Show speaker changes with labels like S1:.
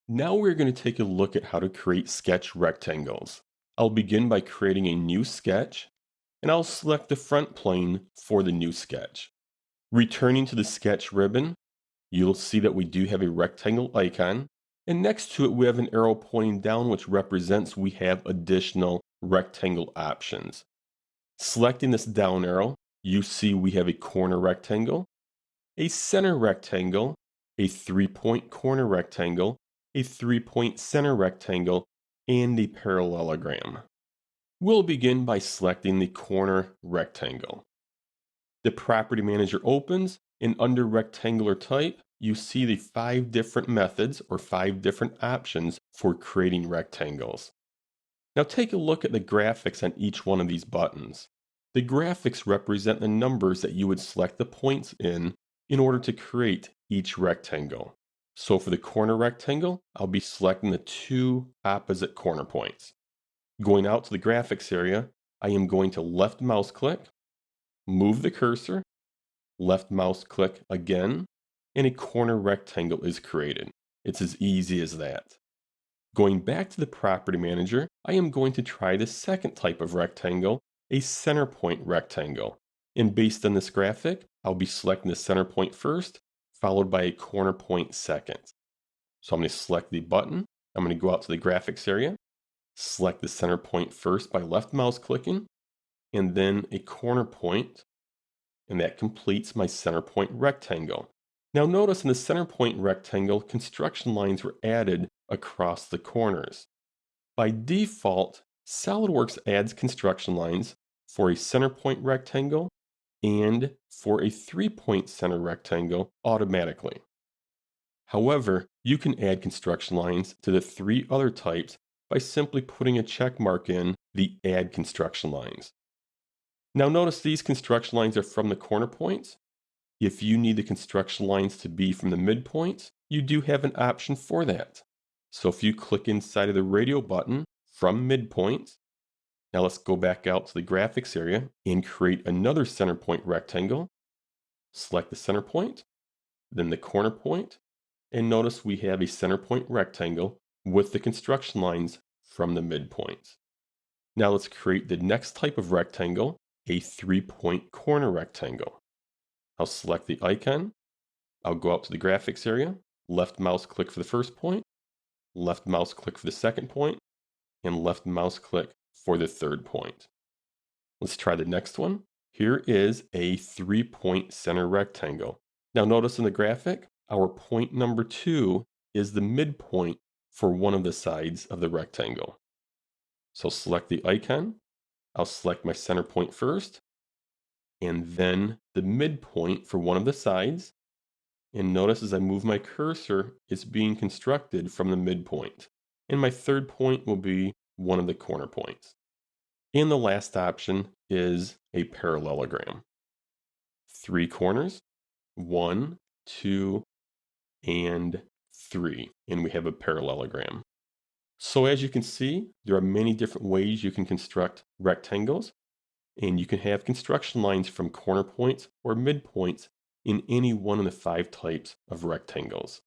S1: Now we're going to take a look at how to create sketch rectangles. I'll begin by creating a new sketch, and I'll select the front plane for the new sketch. Returning to the sketch ribbon, you'll see that we do have a rectangle icon, and next to it we have an arrow pointing down which represents we have additional rectangle options. Selecting this down arrow, you see we have a corner rectangle, a center rectangle, a 3-point corner rectangle, a 3-point center rectangle, and a parallelogram. We'll begin by selecting the corner rectangle. The Property Manager opens, and under Rectangular Type, you see the 5 different methods or 5 different options for creating rectangles. Now take a look at the graphics on each one of these buttons. The graphics represent the numbers that you would select the points in order to create each rectangle. So for the corner rectangle, I'll be selecting the 2 opposite corner points. Going out to the graphics area, I am going to left mouse click, move the cursor, left mouse click again, and a corner rectangle is created. It's as easy as that. Going back to the Property Manager, I am going to try the second type of rectangle, a center point rectangle. And based on this graphic, I'll be selecting the center point first, followed by a corner point second. So I'm going to select the button. I'm going to go out to the graphics area, select the center point first by left mouse clicking, and then a corner point, and that completes my center point rectangle. Now notice in the center point rectangle, construction lines were added across the corners. By default, SOLIDWORKS adds construction lines for a center point rectangle and for a 3-point center rectangle automatically. However, you can add construction lines to the 3 other types by simply putting a check mark in the Add Construction Lines. Now notice these construction lines are from the corner points. If you need the construction lines to be from the midpoints, you do have an option for that. So if you click inside of the radio button from midpoints, now let's go back out to the graphics area and create another center point rectangle. Select the center point, then the corner point, and notice we have a center point rectangle with the construction lines from the midpoints. Now let's create the next type of rectangle, a 3-point corner rectangle. I'll select the icon, I'll go out to the graphics area, left mouse click for the first point, left mouse click for the second point, and left mouse click for the third point. Let's try the next one. Here is a 3-point center rectangle. Now notice in the graphic, our point number 2 is the midpoint for one of the sides of the rectangle. So select the icon, I'll select my center point first, and then the midpoint for one of the sides. And notice as I move my cursor, it's being constructed from the midpoint. And my third point will be one of the corner points. And the last option is a parallelogram. 3 corners, 1, 2, and 3. And we have a parallelogram. So as you can see, there are many different ways you can construct rectangles. And you can have construction lines from corner points or midpoints in any one of the 5 types of rectangles.